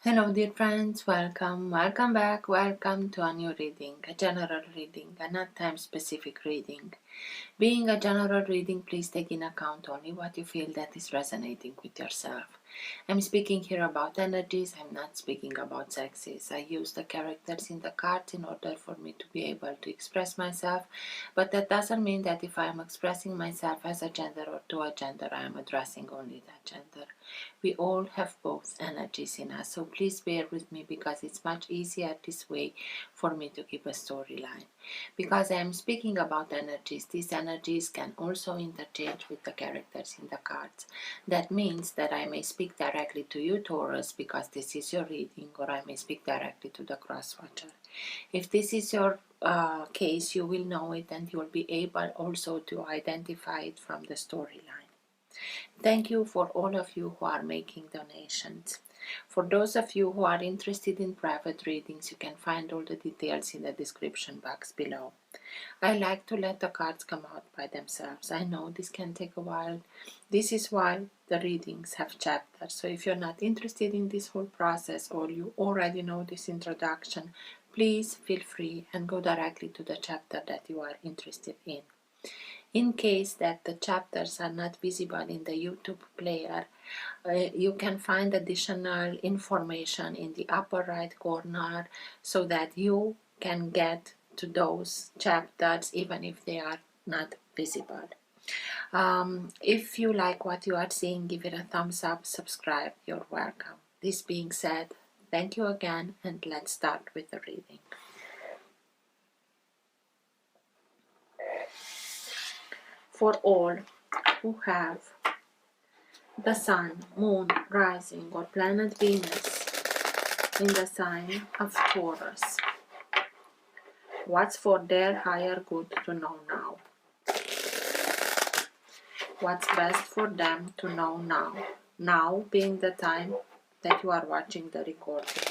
Hello dear friends, welcome back, welcome to a new reading, a general reading, a not time specific reading. Being a general reading, please take in account only what you feel that is resonating with yourself. I'm speaking here about energies, I'm not speaking about sexes. I use the characters in the cards in order for me to be able to express myself, but that doesn't mean that if I am expressing myself as a gender or to a gender, I am addressing only that gender. We all have both energies in us, so please bear with me because it's much easier this way for me to keep a storyline. Because I am speaking about energies, these energies can also interchange with the characters in the cards. That means that I may speak directly to you, Taurus, because this is your reading, or I may speak directly to the cross-watcher. If this is your case, you will know it and you will be able also to identify it from the storyline. Thank you for all of you who are making donations. For those of you who are interested in private readings, you can find all the details in the description box below. I like to let the cards come out by themselves. I know this can take a while. This is why the readings have chapters. So if you're not interested in this whole process or you already know this introduction, please feel free and go directly to the chapter that you are interested in. In case that the chapters are not visible in the YouTube player, you can find additional information in the upper right corner so that you can get to those chapters even if they are not visible. If you like what you are seeing, give it a thumbs up, subscribe, you're welcome. This being said, thank you again and let's start with the reading. For all who have the Sun, Moon, Rising or Planet Venus in the sign of Taurus, what's for their higher good to know now? What's best for them to know now? Now being the time that you are watching the recording.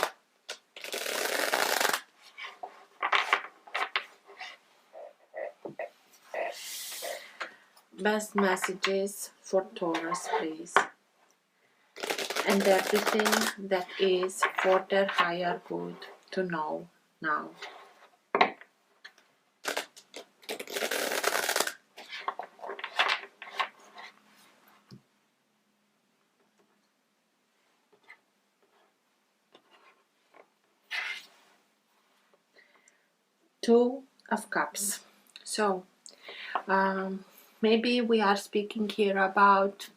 Best messages for Taurus, please. And everything that is for their higher good to know now. Two of Cups. So, maybe we are speaking here about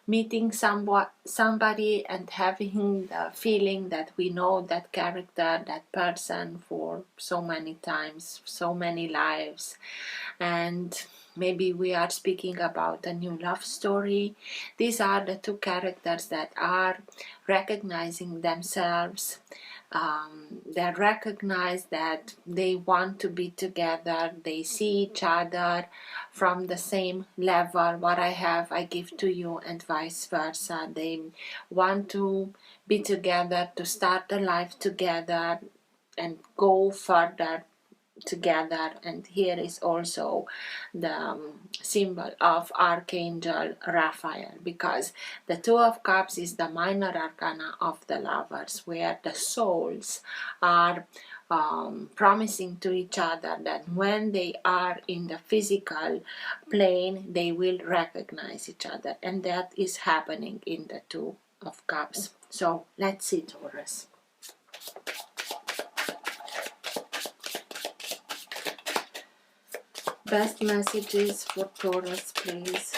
meeting somebody and having the feeling that we know that character, that person for so many times, so many lives. And maybe we are speaking about a new love story. These are the two characters that are recognizing themselves. They recognize that they want to be together. They see each other from the same level. What I have, I give to you, and vice versa. They want to be together, to start a life together and go further together. And here is also the symbol of Archangel Raphael, because the Two of Cups is the minor arcana of the lovers, where the souls are promising to each other that when they are in the physical plane, they will recognize each other, and that is happening in the Two of Cups. So let's see, Taurus. Best messages for Taurus, please.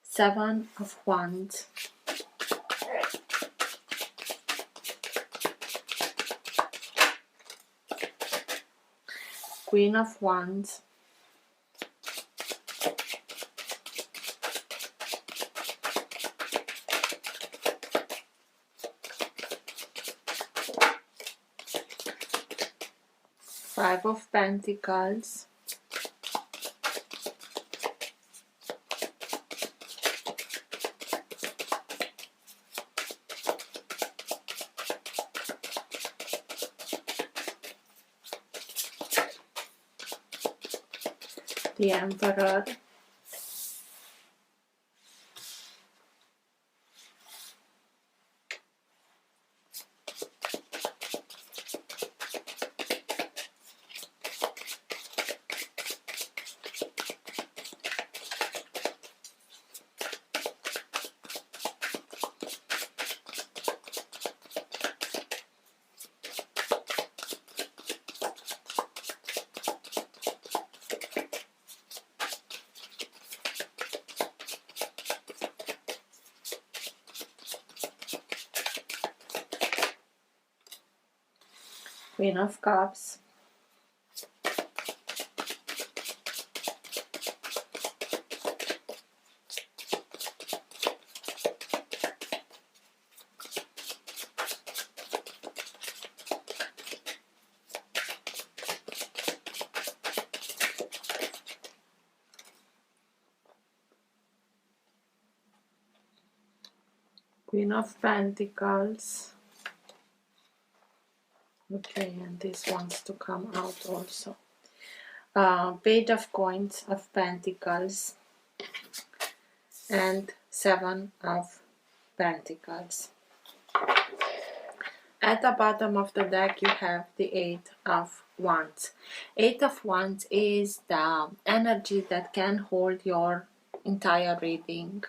Seven of Wands. Queen of Wands. Five of Pentacles. the Emperor, Queen of Cups, Queen of Pentacles. Okay, and this wants to come out also. Page of Coins of Pentacles and Seven of Pentacles. At the bottom of the deck you have the Eight of Wands. Eight of Wands is the energy that can hold your entire reading.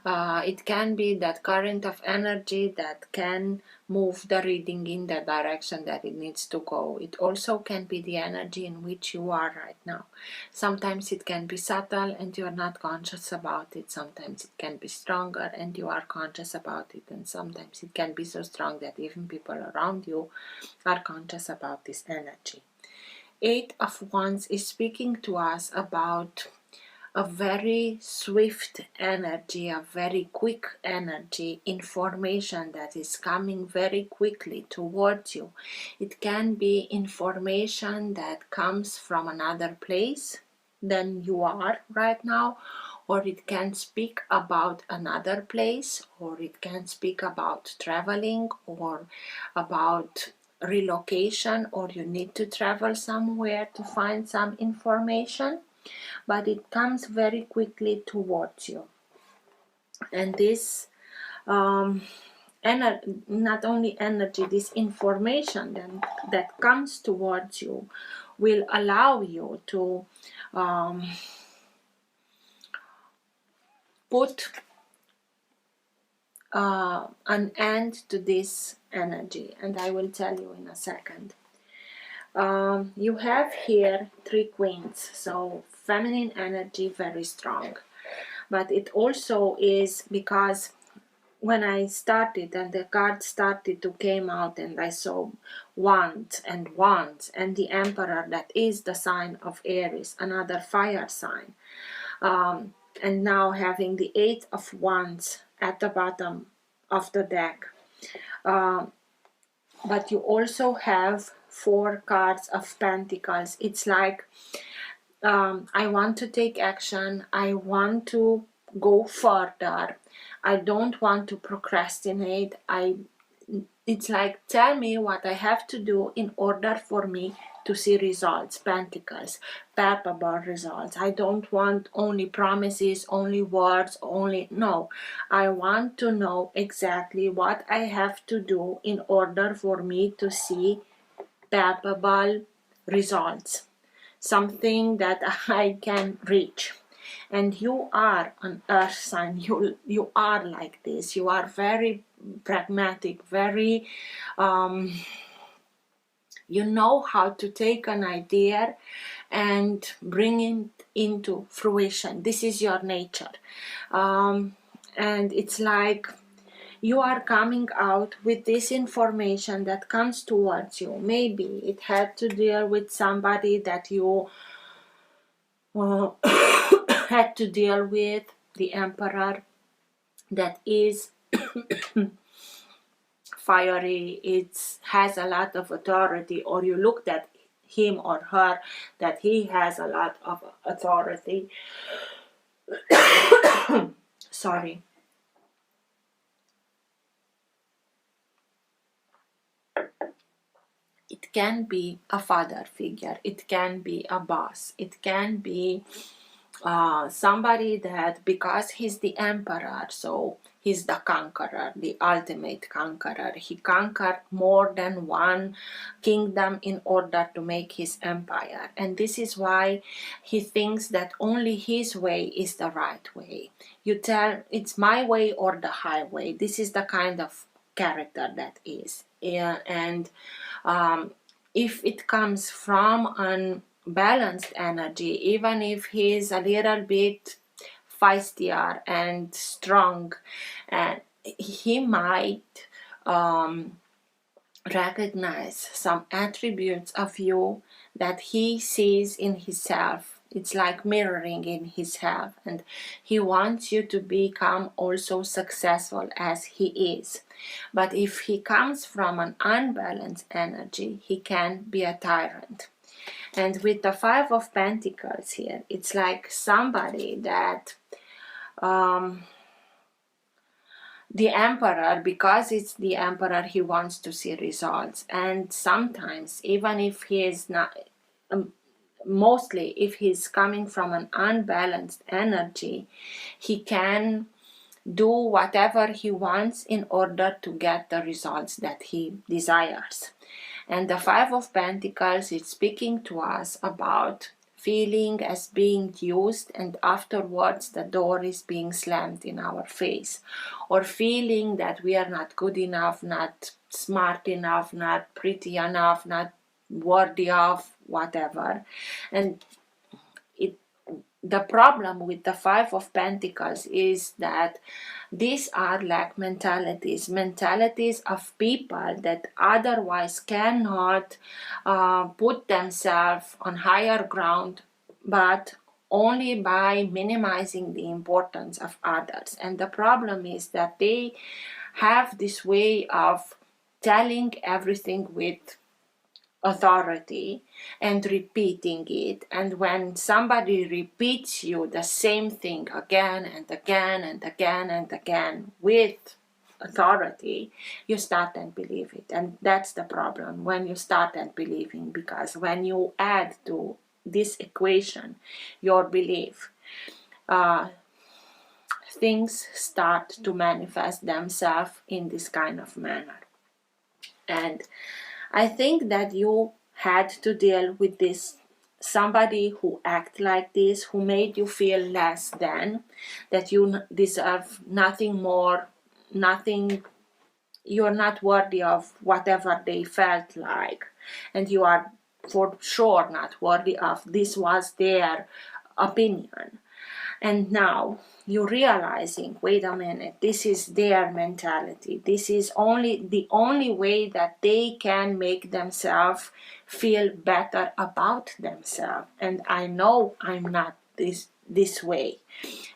It can be that current of energy that can move the reading in the direction that it needs to go. It also can be the energy in which you are right now. Sometimes it can be subtle and you are not conscious about it. Sometimes it can be stronger and you are conscious about it. And sometimes it can be so strong that even people around you are conscious about this energy. Eight of Wands is speaking to us about a very swift energy, a very quick energy, information that is coming very quickly towards you. It can be information that comes from another place than you are right now, or it can speak about another place, or it can speak about traveling, or about relocation, or you need to travel somewhere to find some information. But it comes very quickly towards you. And this not only energy, this information then that comes towards you will allow you to put an end to this energy, and I will tell you in a second. You have here three queens, so feminine energy very strong, but it also is because when I started and the cards started to came out and I saw wands and the Emperor, that is the sign of Aries, another fire sign, and now having the Eight of Wands at the bottom of the deck, but you also have four cards of Pentacles. It's like I want to take action, I want to go further, I don't want to procrastinate. It's like, tell me what I have to do in order for me to see results. Pentacles, palpable results. I don't want only promises, only words, no. I want to know exactly what I have to do in order for me to see palpable results. Something that I can reach. And you are an earth sign. You are like this. You are very pragmatic, very you know how to take an idea and bring it into fruition. This is your nature. And it's like you are coming out with this information that comes towards you. Maybe it had to deal with somebody that you had to deal with, the Emperor, that is fiery, it has a lot of authority, or you looked at him or her that he has a lot of authority. Sorry. It It can be a father figure, it can be a boss, it can be somebody that, because he's the emperor, so he's the conqueror, the ultimate conqueror. He conquered more than one kingdom in order to make his empire, and this is why he thinks that only his way is the right way. You tell, it's my way or the highway. This is the kind of character that is. Yeah, and if it comes from an balanced energy, even if he's a little bit feistier and strong, and he might recognize some attributes of you that he sees in himself. It's like mirroring in himself, and he wants you to become also successful as he is. But if he comes from an unbalanced energy, he can be a tyrant. And with the Five of Pentacles here, it's like somebody that the emperor, because it's the emperor, he wants to see results. And sometimes, even if he is not, mostly if he's coming from an unbalanced energy, he can do whatever he wants in order to get the results that he desires. And the Five of Pentacles is speaking to us about feeling as being used, and afterwards the door is being slammed in our face, or feeling that we are not good enough, not smart enough, not pretty enough, not worthy of whatever. And the problem with the Five of Pentacles is that these are like mentalities of people that otherwise cannot put themselves on higher ground, but only by minimizing the importance of others. And the problem is that they have this way of telling everything with authority and repeating it, and when somebody repeats you the same thing again and again and again and again with authority, you start and believe it. And that's the problem when you start and believing, because when you add to this equation your belief, things start to manifest themselves in this kind of manner. And I think that you had to deal with this, somebody who act like this, who made you feel less than, that you deserve nothing more, nothing, you're not worthy of whatever they felt like, and you are for sure not worthy of, this was their opinion. And now you're realizing, wait a minute, this is their mentality. This is the only way that they can make themselves feel better about themselves. And I know I'm not this way.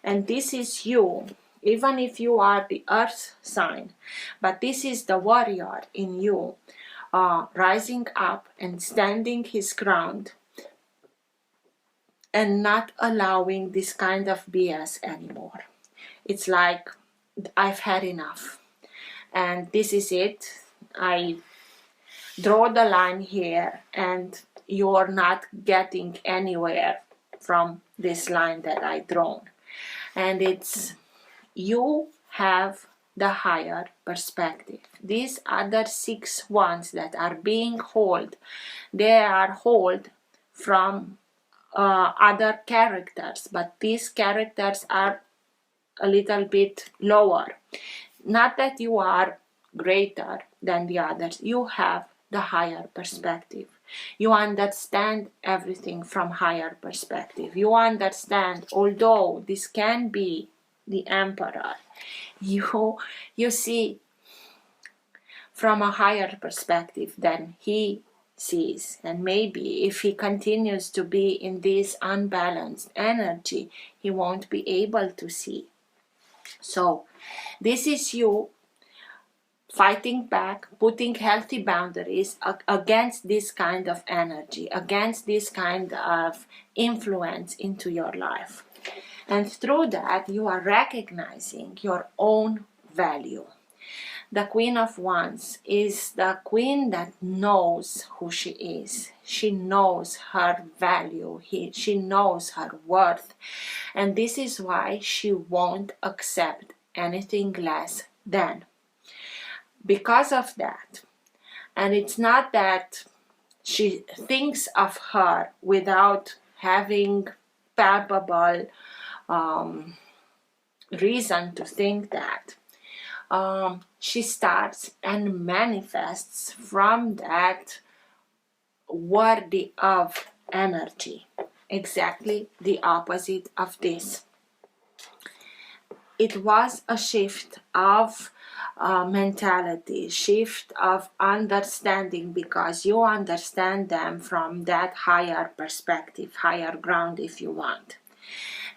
And this is you, even if you are the earth sign. But this is the warrior in you, rising up and standing his ground, and not allowing this kind of BS anymore. It's like, I've had enough, and this is it. I draw the line here, and you're not getting anywhere from this line that I drawn. And it's, you have the higher perspective. These other 6 ones that are being held, they are held from other characters, but these characters are a little bit lower. Not that you are greater than the others, you have the higher perspective. You understand everything from higher perspective. You understand, although this can be the emperor, you see from a higher perspective than he sees. And maybe if he continues to be in this unbalanced energy, he won't be able to see. So this is you fighting back, putting healthy boundaries against this kind of energy, against this kind of influence into your life. And through that, you are recognizing your own value. the Queen of Wands is the queen that knows who she is. She knows her value. She knows her worth. And this is why she won't accept anything less than. Because of that. And it's not that she thinks of her without having palpable reason to think that. She starts and manifests from that worthy of energy. Exactly the opposite of this. It was a shift of mentality, shift of understanding, because you understand them from that higher perspective, higher ground if you want.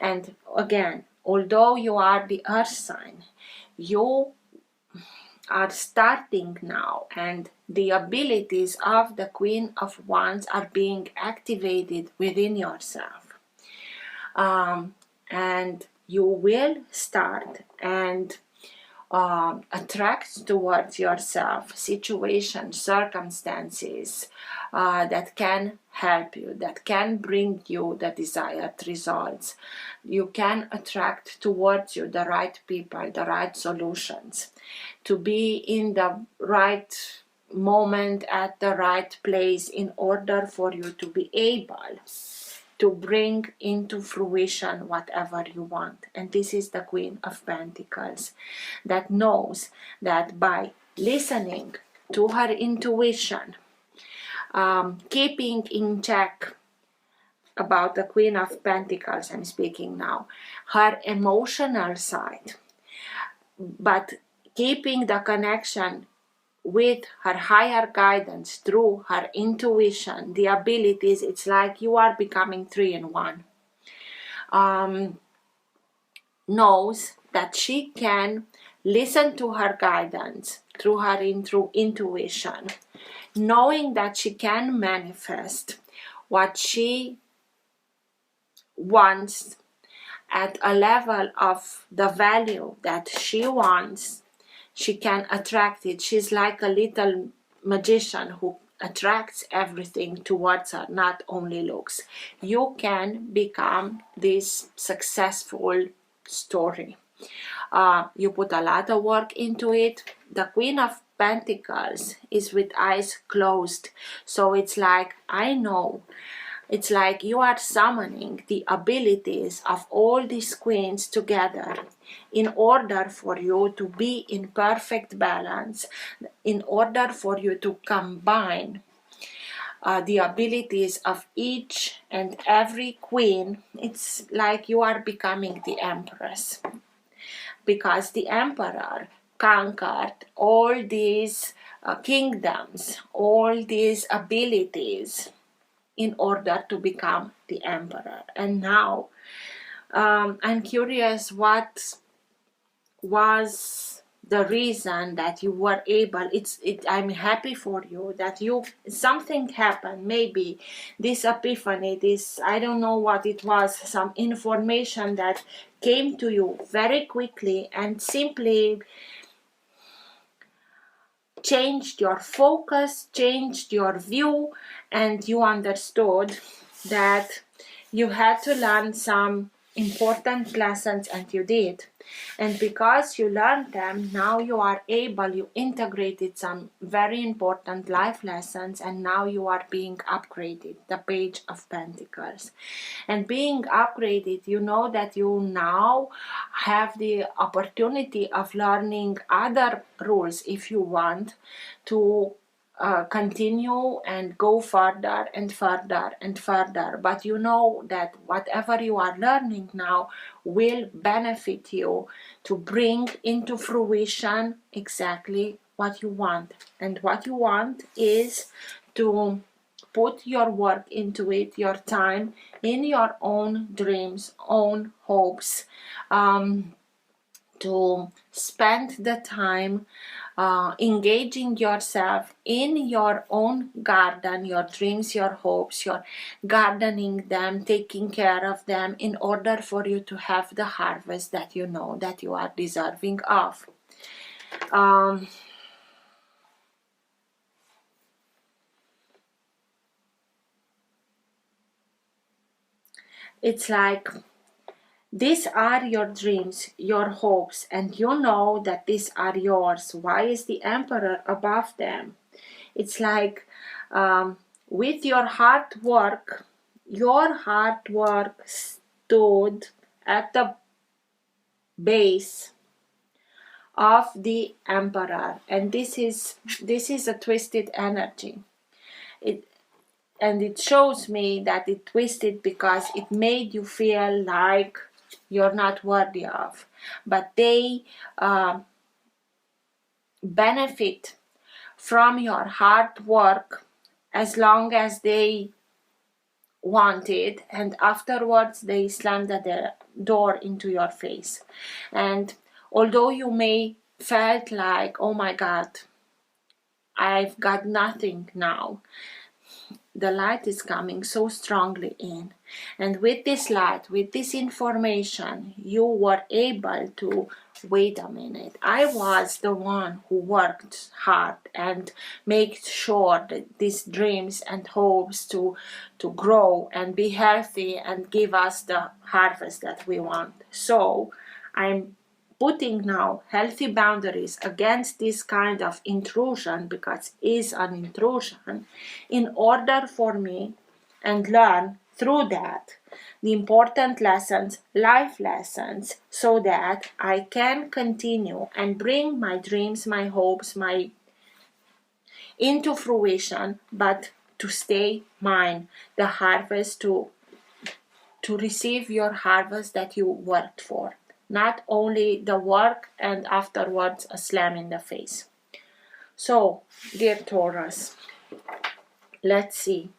And again, although you are the earth sign, you are starting now, and the abilities of the Queen of Wands are being activated within yourself. And you will start and attract towards yourself situations, circumstances that can help you, that can bring you the desired results. You can attract towards you the right people, the right solutions, to be in the right moment at the right place in order for you to be able to bring into fruition whatever you want. And this is the Queen of Pentacles, that knows that by listening to her intuition, keeping in check about the Queen of Pentacles, I'm speaking now, her emotional side, but keeping the connection with her higher guidance through her intuition, the abilities, it's like you are becoming 3 in 1. Knows that she can listen to her guidance through her intuition, knowing that she can manifest what she wants at a level of the value that she wants. She can attract it. She's like a little magician who attracts everything towards her, not only looks. You can become this successful story. You put a lot of work into it. The Queen of Pentacles is with eyes closed. So it's like, I know. It's like you are summoning the abilities of all these queens together in order for you to be in perfect balance, in order for you to combine the abilities of each and every queen. It's like you are becoming the empress, because the emperor conquered all these kingdoms, all these abilities in order to become the emperor. And now I'm curious, what was the reason that you were able, I'm happy for you that something happened, maybe this epiphany, this, I don't know what it was, some information that came to you very quickly and simply changed your focus, changed your view, and you understood that you had to learn some important lessons, and you did. And because you learned them, now you integrated some very important life lessons, and now you are being upgraded, the Page of Pentacles. And being upgraded, you know that you now have the opportunity of learning other rules if you want to continue and go further and further and further. But you know that whatever you are learning now will benefit you to bring into fruition exactly what you want. And what you want is to put your work into it, your time, in your own dreams, own hopes, to spend the time engaging yourself in your own garden, your dreams, your hopes, your gardening them, taking care of them in order for you to have the harvest that you know that you are deserving of. It's like, these are your dreams, your hopes, and you know that these are yours. Why is the Emperor above them? It's like, with your hard work stood at the base of the Emperor, and this is a twisted energy. It shows me that it twisted because it made you feel like you're not worthy of, but they benefit from your hard work as long as they want it, and afterwards they slam the door into your face. And although you may felt like, oh my god, I've got nothing now, the light is coming so strongly in, and with this light, with this information, you were able to, wait a minute, I was the one who worked hard and made sure that these dreams and hopes to grow and be healthy and give us the harvest that we want. So I'm putting now healthy boundaries against this kind of intrusion, because it is an intrusion, in order for me and learn through that the important lessons, life lessons, so that I can continue and bring my dreams, my hopes, my into fruition, but to stay mine, the harvest, to receive your harvest that you worked for, not only the work and afterwards a slam in the face. So, dear Taurus, let's see.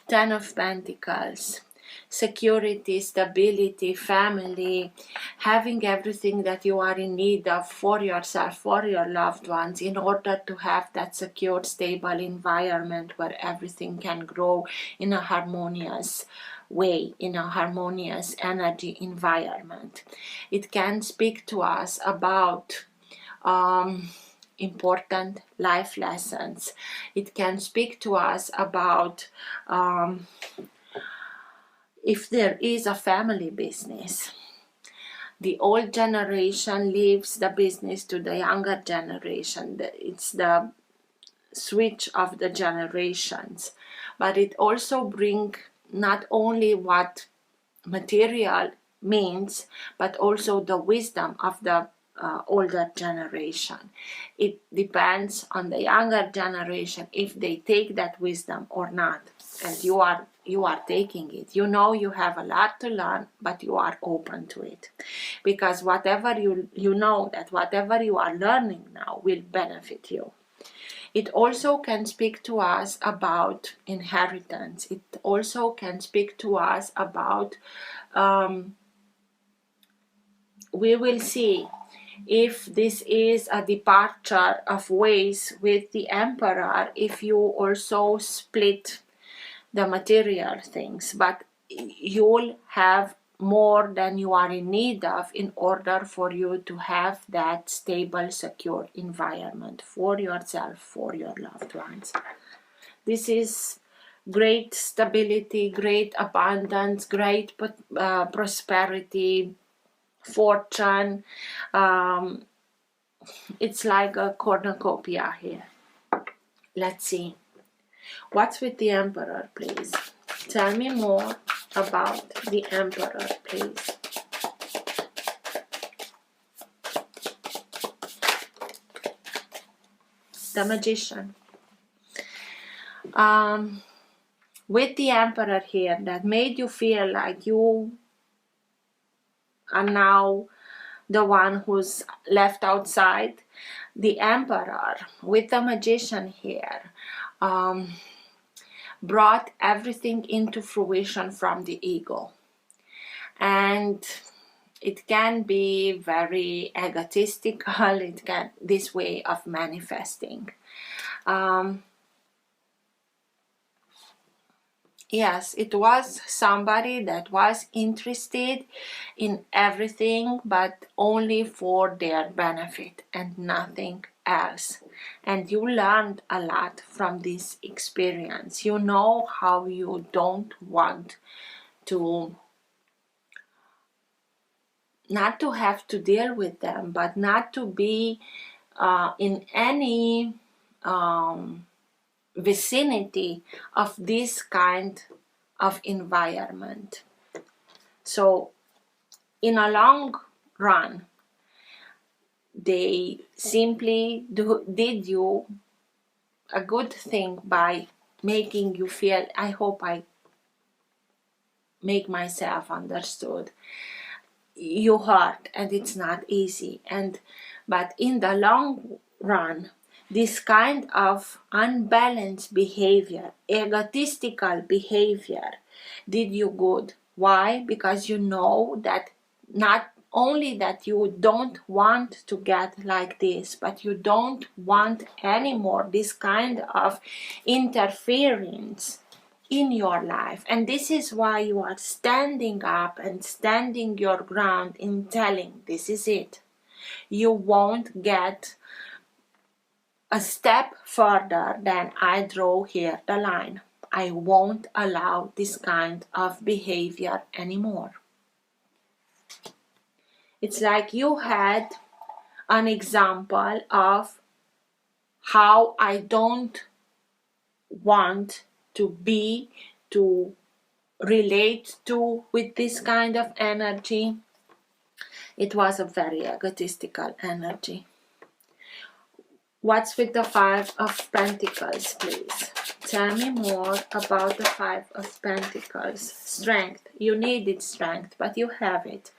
Ten of Pentacles. Security, stability, family, having everything that you are in need of for yourself, for your loved ones, in order to have that secure, stable environment where everything can grow in a harmonious way, in a harmonious energy environment. It can speak to us about important life lessons. It can speak to us about if there is a family business. The old generation leaves the business to the younger generation. It's the switch of the generations. But it also brings not only what material means, but also the wisdom of the older generation. It depends on the younger generation if they take that wisdom or not. And you are taking it. You know you have a lot to learn, but you are open to it, because whatever you know that whatever you are learning now will benefit you. It also can speak to us about inheritance. It also can speak to us about we will see if this is a departure of ways with the Emperor, if you also split the material things, but you'll have more than you are in need of in order for you to have that stable, secure environment for yourself, for your loved ones. This is great stability, great abundance, great prosperity, fortune. It's like a cornucopia here. Let's see. What's with the Emperor, please? Tell me more about the Emperor, please. The Magician. With the Emperor here, that made you feel like you are now the one who's left outside. The Emperor with the Magician here brought everything into fruition from the ego, and it can be very egotistical. It can, this way of manifesting. Yes, it was somebody that was interested in everything, but only for their benefit and nothing else. And you learned a lot from this experience. You know how you don't want to, not to have to deal with them, but not to be in any vicinity of this kind of environment. So in a long run, they simply did you a good thing by making you feel, I hope I make myself understood. You hurt and it's not easy, but in the long run, this kind of unbalanced behavior, egotistical behavior, did you good. Why? Because you know that not only that you don't want to get like this, but you don't want anymore this kind of interference in your life. And this is why you are standing up and standing your ground in telling, this is it. You won't get a step further than I draw here the line. I won't allow this kind of behavior anymore. It's like you had an example of how I don't want to be, to relate to with this kind of energy. It was a very egotistical energy. What's with the Five of Pentacles, please? Tell me more about the Five of Pentacles. Strength. You needed strength, but you have it.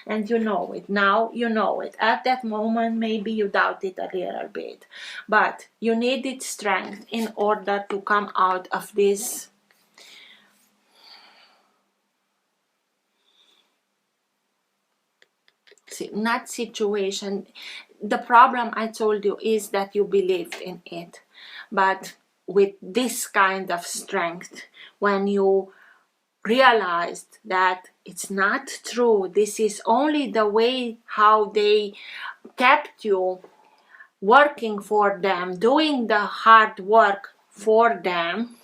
And you know it. Now you know it. At that moment, maybe you doubted a little bit. But you needed strength in order to come out of this not situation. The problem, I told you, is that you believed in it. But with this kind of strength, when you realized that it's not true, this is only the way how they kept you working for them, doing the hard work for them,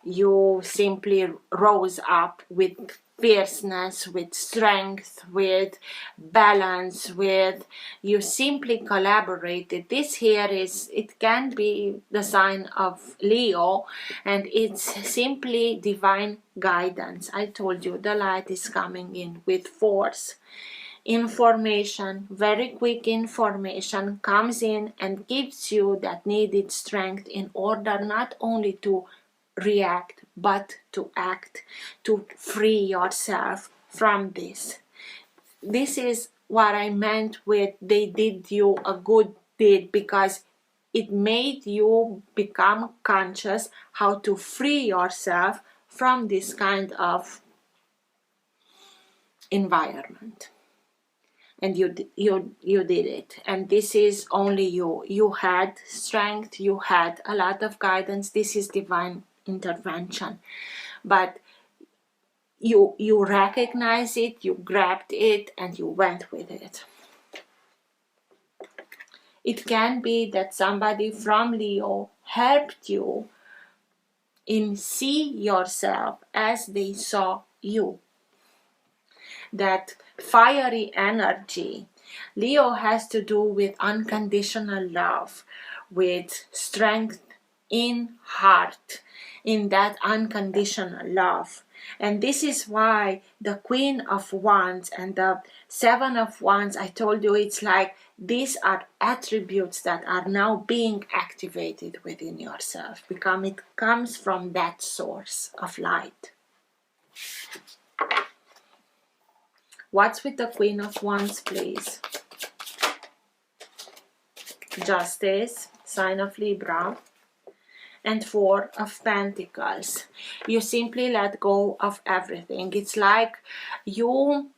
you simply rose up with fierceness, with strength, with balance, with you simply collaborated. This here is, it can be the sign of Leo, and it's simply divine guidance. I told you the light is coming in with force. Information, very quick information comes in and gives you that needed strength in order not only to react but to act, to free yourself from this. This is what I meant with they did you a good deed, because it made you become conscious how to free yourself from this kind of environment. And you did it, and this is only you had strength, you had a lot of guidance. This is divine intervention, but you recognize it, you grabbed it, and you went with it. It can be that somebody from Leo helped you in see yourself as they saw you. That fiery energy. Leo has to do with unconditional love, with strength in heart, in that unconditional love. And this is why the Queen of Wands and the Seven of Wands, I told you, it's like these are attributes that are now being activated within yourself, because it comes from that source of light. What's with the Queen of Wands, please? Justice, sign of Libra, and Four of Pentacles. You simply let go of everything. It's like you,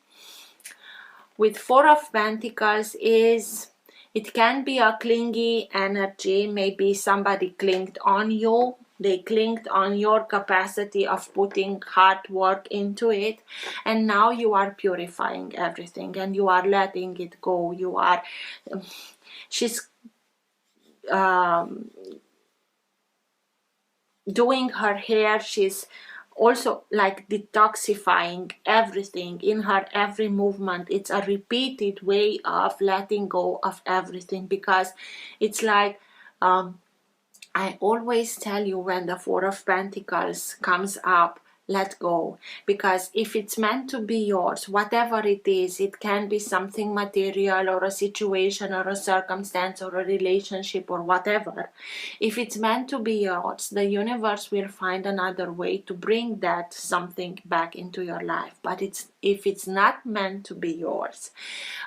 with Four of Pentacles, it can be a clingy energy. Maybe somebody clinged on you They clinged on your capacity of putting hard work into it, and now you are purifying everything and you are letting it go. You are, she's doing her hair, she's also like detoxifying everything in her every movement. It's a repeated way of letting go of everything, because it's like, I always tell you, when the Four of Pentacles comes up, let go. Because if it's meant to be yours, whatever it is, it can be something material or a situation or a circumstance or a relationship or whatever. If it's meant to be yours, the universe will find another way to bring that something back into your life. But if it's not meant to be yours,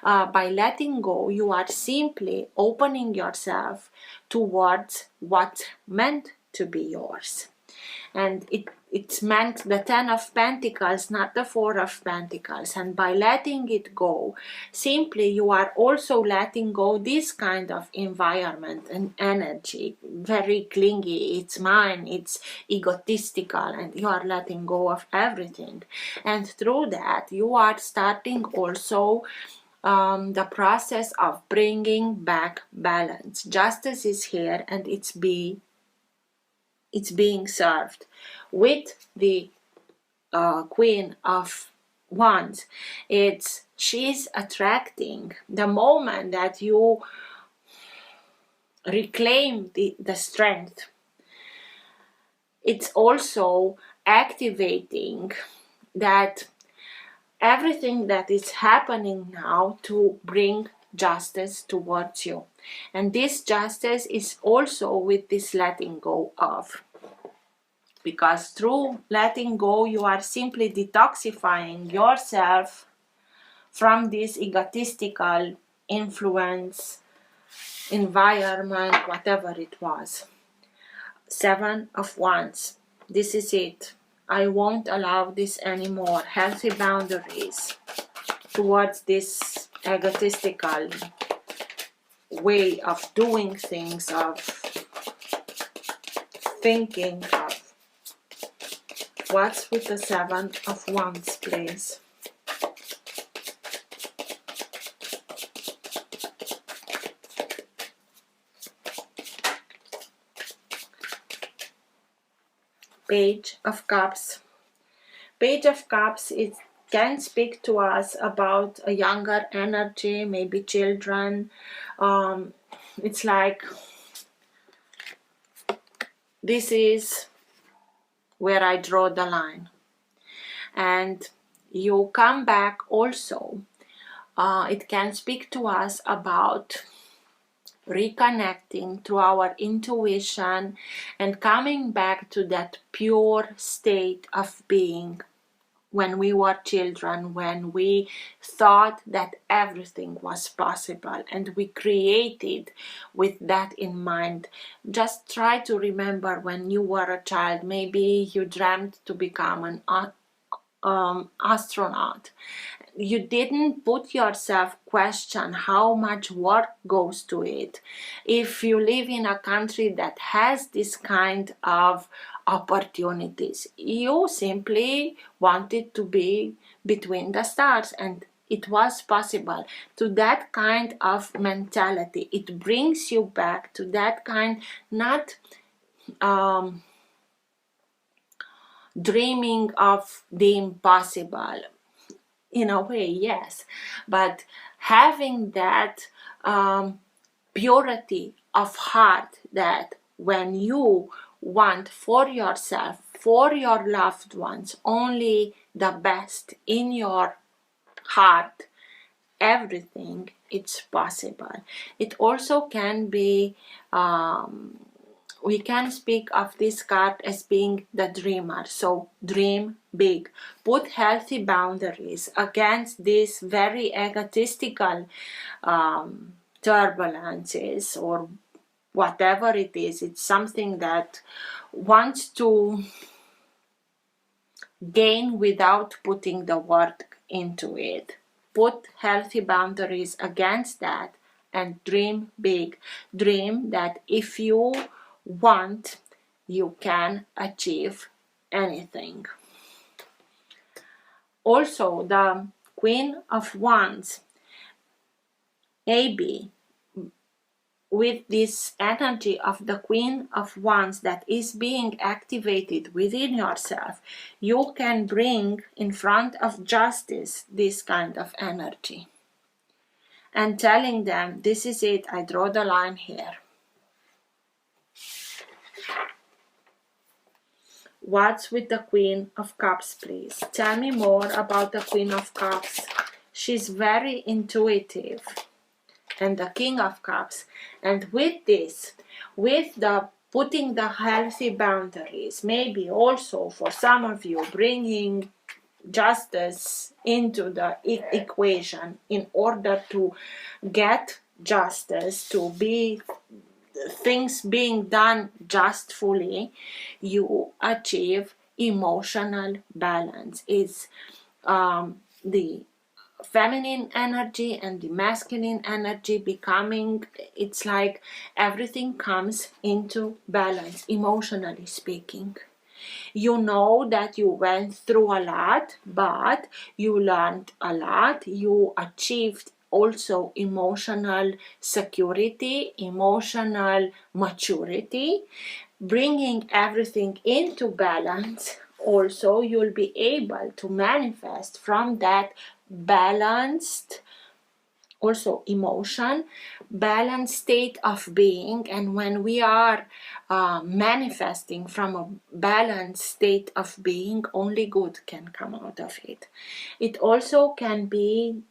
by letting go, you are simply opening yourself towards what's meant to be yours. And it's meant the Ten of Pentacles, not the Four of Pentacles. And by letting it go, simply you are also letting go this kind of environment and energy, very clingy, it's mine, it's egotistical, and you are letting go of everything. And through that, you are starting also the process of bringing back balance. Justice is here, and it's being served with the Queen of Wands. She's attracting the moment that you reclaim the strength. It's also activating that everything that is happening now to bring justice towards you. And this justice is also with this letting go of. Because through letting go, you are simply detoxifying yourself from this egotistical influence, environment, whatever it was. Seven of Wands. This is it. I won't allow this anymore. Healthy boundaries towards this egotistical way of doing things, of thinking, of. What's with the Seven of Wands, please? Page of Cups. Page of Cups, it can speak to us about a younger energy, maybe children. It's like this is where I draw the line. And you come back also. It can speak to us about reconnecting through our intuition and coming back to that pure state of being when we were children, when we thought that everything was possible and we created with that in mind. Just try to remember when you were a child, maybe you dreamt to become an astronaut. You didn't put yourself question how much work goes to it. If you live in a country that has this kind of opportunities, you simply wanted to be between the stars, and it was possible. To that kind of mentality, it brings you back to that kind, not dreaming of the impossible. In a way, yes, but having that purity of heart, that when you want for yourself, for your loved ones, only the best in your heart, everything, it's possible. It also can be we can speak of this card as being the dreamer. So dream big, put healthy boundaries against these very egotistical turbulences, or whatever it is. It's something that wants to gain without putting the work into it. Put healthy boundaries against that and dream big. Dream that if you want you can achieve anything. Also, the Queen of Wands, maybe with this energy of the Queen of Wands that is being activated within yourself, you can bring in front of justice this kind of energy and telling them, this is it, I draw the line here. What's with the Queen of Cups, please? Tell me more about the Queen of Cups. She's very intuitive. And the King of Cups. And with this, with the putting the healthy boundaries, maybe also for some of you bringing justice into the equation in order to get justice, to be things being done justly, you achieve emotional balance. It's the feminine energy and the masculine energy becoming, it's like everything comes into balance, emotionally speaking. You know that you went through a lot, but you learned a lot. You achieved also emotional security, emotional maturity, bringing everything into balance. Also, you'll be able to manifest from that balanced also emotion, balanced state of being. And when we are manifesting from a balanced state of being, only good can come out of it. It also can be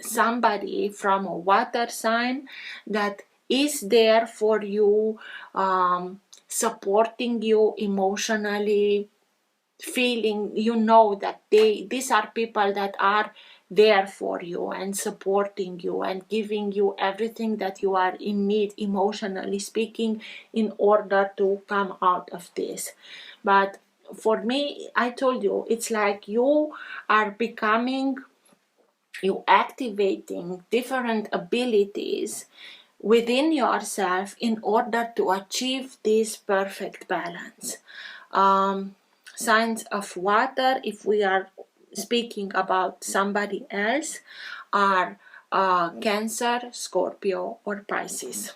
somebody from a water sign that is there for you, supporting you emotionally, feeling, you know, that these are people that are there for you and supporting you and giving you everything that you are in need, emotionally speaking, in order to come out of this. But for me, I told you, it's like you are becoming, you activating different abilities within yourself in order to achieve this perfect balance. Signs of water, if we are speaking about somebody else, are Cancer, Scorpio, or Pisces.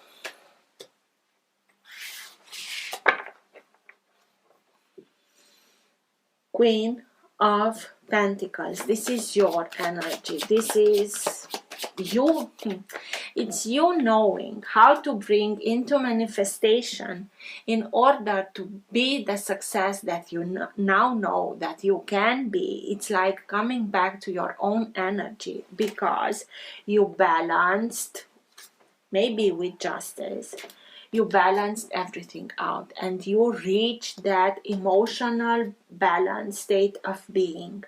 Queen of Pentacles, this is your energy. This is you. It's you knowing how to bring into manifestation in order to be the success that you now know that you can be. It's like coming back to your own energy because you balanced, maybe with justice, you balanced everything out and you reached that emotional balance state of being.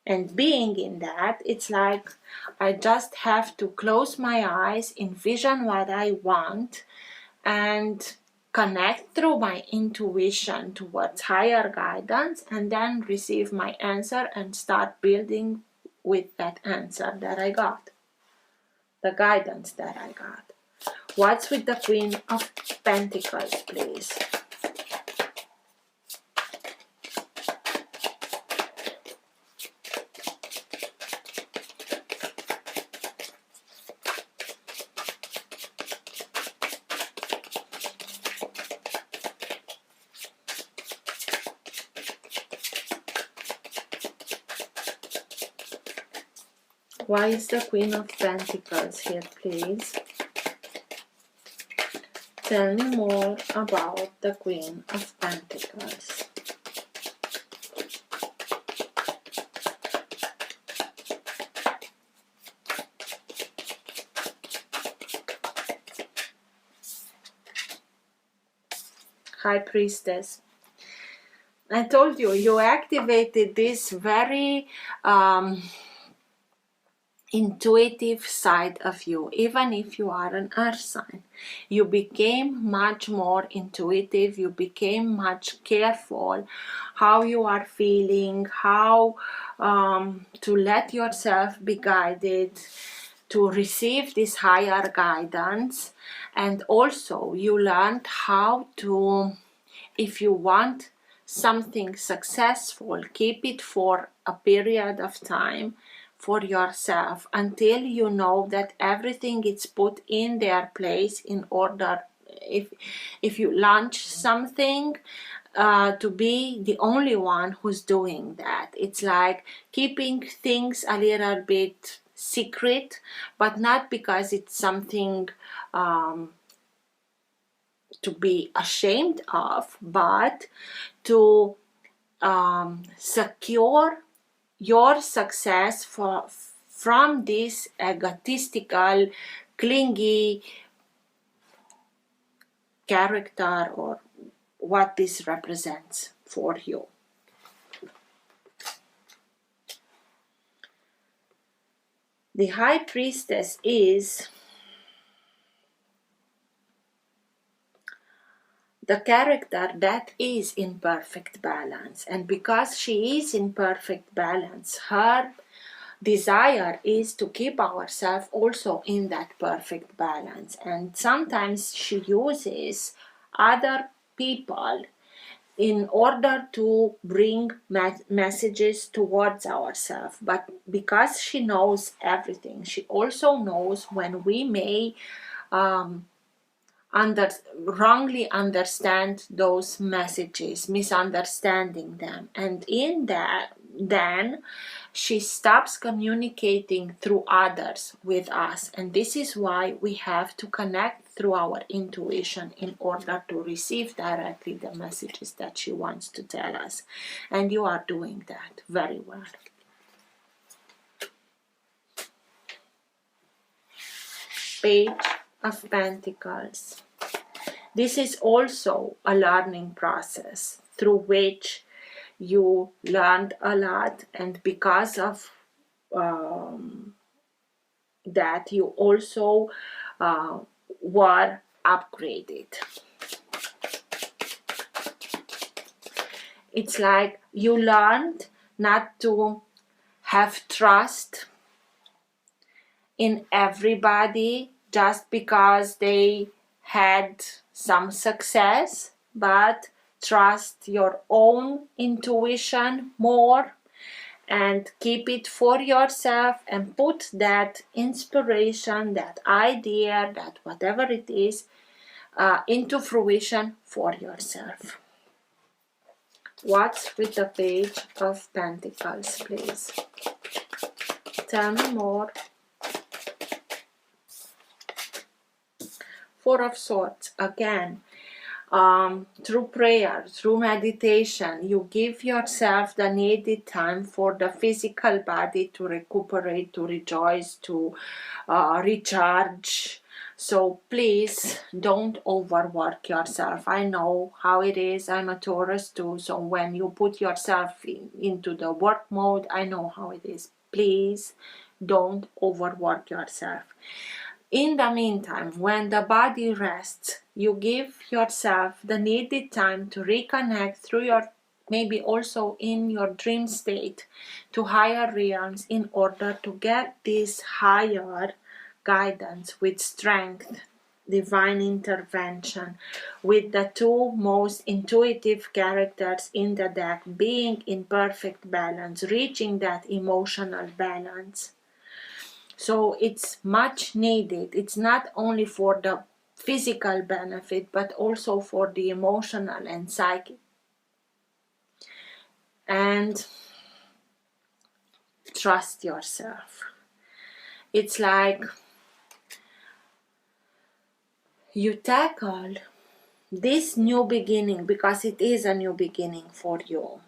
And being in that, it's like I just have to close my eyes, envision what I want, and connect through my intuition towards higher guidance, and then receive my answer and start building with that answer that I got, the guidance that I got. What's with the Queen of Pentacles, please? Why is the Queen of Pentacles here, please? Tell me more about the Queen of Pentacles. High Priestess. I told you, you activated this very intuitive side of you. Even if you are an earth sign, you became much more intuitive, you became much careful how you are feeling, how to let yourself be guided, to receive this higher guidance. And also you learned how to if you want something successful, keep it for a period of time for yourself until you know that everything is put in their place in order. If you launch something, to be the only one who's doing that. It's like keeping things a little bit secret, but not because it's something to be ashamed of, but to secure your success from this egotistical, clingy character, or what this represents for you. The High Priestess is the character that is in perfect balance, and because she is in perfect balance, her desire is to keep ourselves also in that perfect balance. And sometimes she uses other people in order to bring messages towards ourselves. But because she knows everything, she also knows when we may wrongly understand those messages, misunderstanding them. And in that, then she stops communicating through others with us. And this is why we have to connect through our intuition in order to receive directly the messages that she wants to tell us. And you are doing that very well. Page of Pentacles. This is also a learning process through which you learned a lot, and because of that you also were upgraded. It's like you learned not to have trust in everybody just because they had some success, but trust your own intuition more and keep it for yourself and put that inspiration, that idea, that whatever it is, into fruition for yourself. What's with the Page of Pentacles, please? Tell me more. Four of Swords, again, through prayer, through meditation, you give yourself the needed time for the physical body to recuperate, to rejoice, to recharge. So please don't overwork yourself. I know how it is. I'm a Taurus too. So when you put yourself into the work mode, I know how it is. Please don't overwork yourself. In the meantime, when the body rests, you give yourself the needed time to reconnect through your, maybe also in your dream state, to higher realms in order to get this higher guidance with strength, divine intervention, with the two most intuitive characters in the deck being in perfect balance, reaching that emotional balance. So it's much needed. It's not only for the physical benefit, but also for the emotional and psychic. And trust yourself. It's like you tackle this new beginning, because it is a new beginning for you,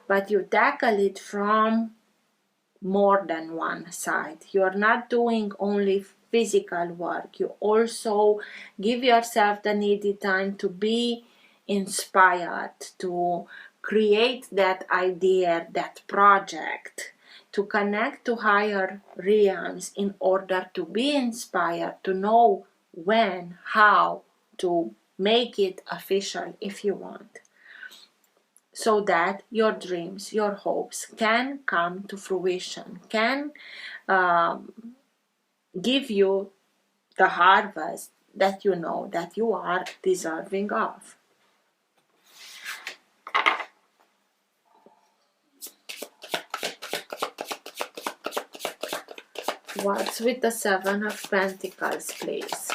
but you tackle it from more than one side. You're not doing only physical work. You also give yourself the needed time to be inspired, to create that idea, that project, to connect to higher realms in order to be inspired, to know when, how to make it official if you want, so that your dreams, your hopes can come to fruition, can give you the harvest that you know that you are deserving of. What's with the Seven of Pentacles, please?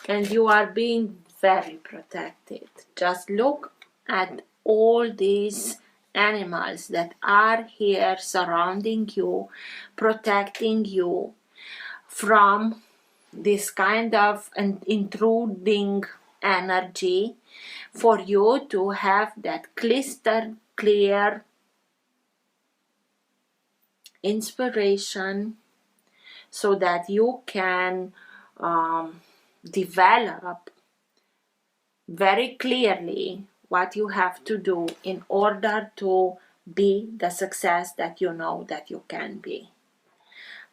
And you are being very protected. Just look at all these animals that are here surrounding you, protecting you from this kind of an intruding energy, for you to have that crystal clear inspiration so that you can develop very clearly what you have to do in order to be the success that you know that you can be.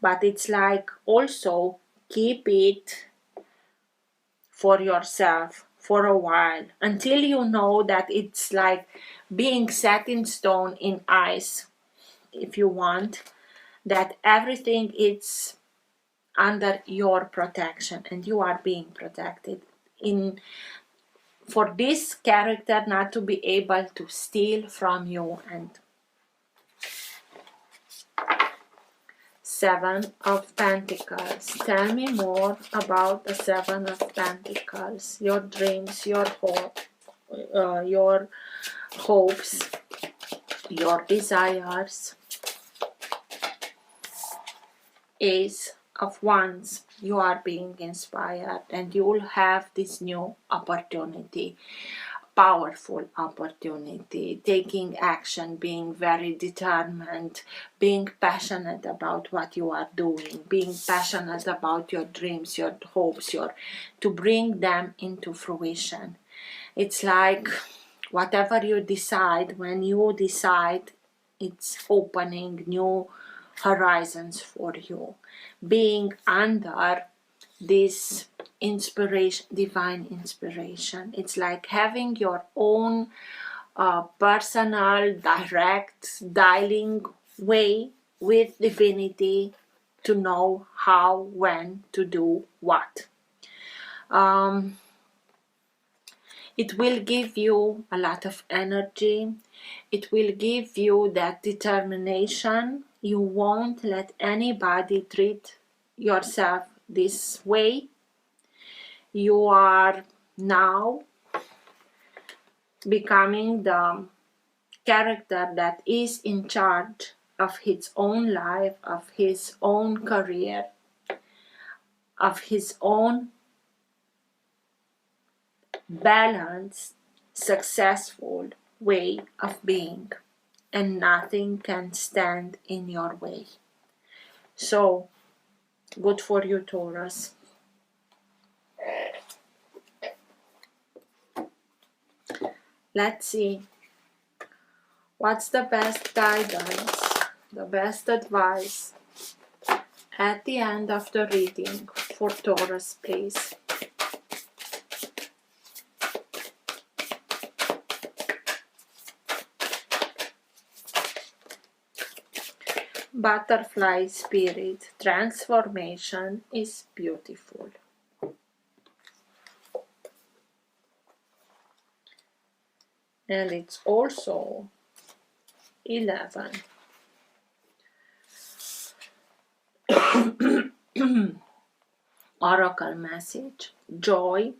But it's like also keep it for yourself for a while until you know that it's like being set in stone in ice, if you want, that everything is under your protection and you are being protected. In for this character not to be able to steal from you. And Seven of Pentacles. Tell me more about the Seven of Pentacles. Your dreams, your hopes, your desires. Ace of Wands. You are being inspired and you will have this new opportunity. Powerful opportunity, taking action, being very determined, being passionate about what you are doing, being passionate about your dreams, your hopes, to bring them into fruition. It's like whatever you decide, when you decide, it's opening new horizons for you. Being under this inspiration, divine inspiration. It's like having your own personal, direct dialing way with divinity to know how, when to do what. It will give you a lot of energy. It will give you that determination. You won't let anybody treat yourself this way. You are now becoming the character that is in charge of his own life, of his own career, of his own balanced, successful way of being, and nothing can stand in your way. So, good for you, Taurus. Let's see. What's the best guidance, the best advice at the end of the reading for Taurus, please? Butterfly spirit, transformation is beautiful. And it's also 11. Oracle message, joy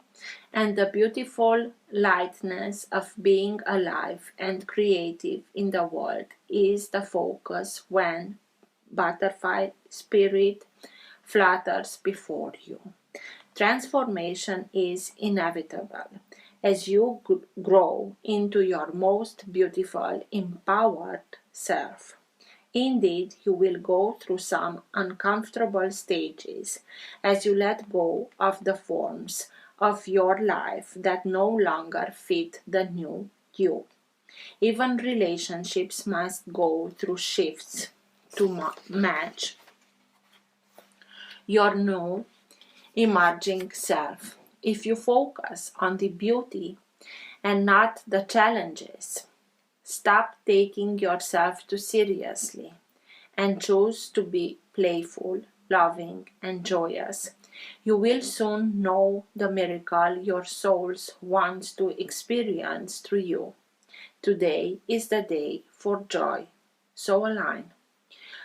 and the beautiful lightness of being alive and creative in the world is the focus when butterfly spirit flutters before you. Transformation is inevitable as you grow into your most beautiful, empowered self. Indeed, you will go through some uncomfortable stages as you let go of the forms of your life that no longer fit the new you. Even relationships must go through shifts to match your new emerging self. If you focus on the beauty and not the challenges, stop taking yourself too seriously and choose to be playful, loving, and joyous. You will soon know the miracle your soul wants to experience through you. Today is the day for joy. So align.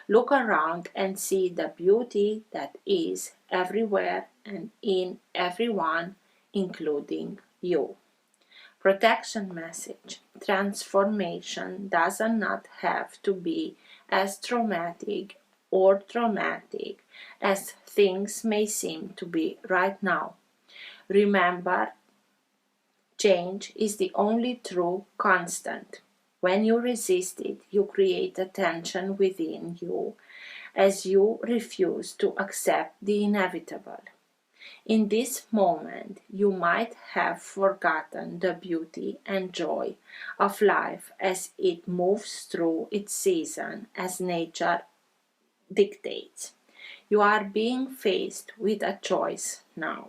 Look around and see the beauty that is everywhere and in everyone, including you. Protection message. Transformation does not have to be as traumatic or traumatic as things may seem to be right now. Remember, change is the only true constant. When you resist it, you create a tension within you as you refuse to accept the inevitable. In this moment, you might have forgotten the beauty and joy of life as it moves through its season as nature dictates. You are being faced with a choice now.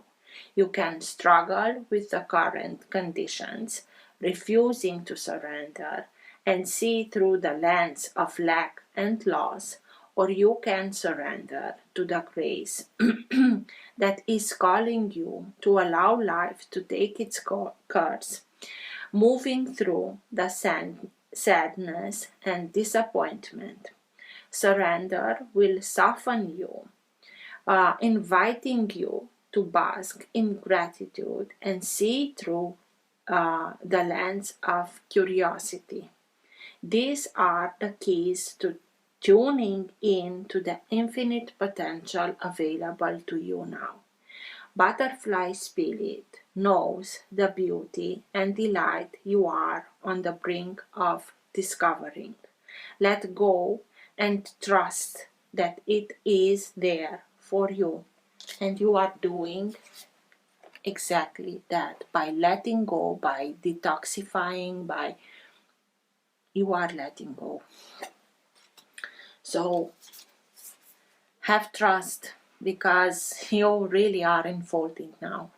You can struggle with the current conditions, refusing to surrender and see through the lens of lack and loss, or you can surrender to the grace that is calling you to allow life to take its course, moving through the sadness and disappointment. Surrender will soften you, inviting you to bask in gratitude and see through the lens of curiosity. These are the keys to tuning in to the infinite potential available to you now. Butterfly spirit knows the beauty and delight you are on the brink of discovering. Let go and trust that it is there for you. And you are doing exactly that by letting go, by detoxifying, by you are letting go. So have trust because you really are unfolding now.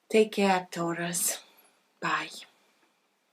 Take care, Taurus. Bye.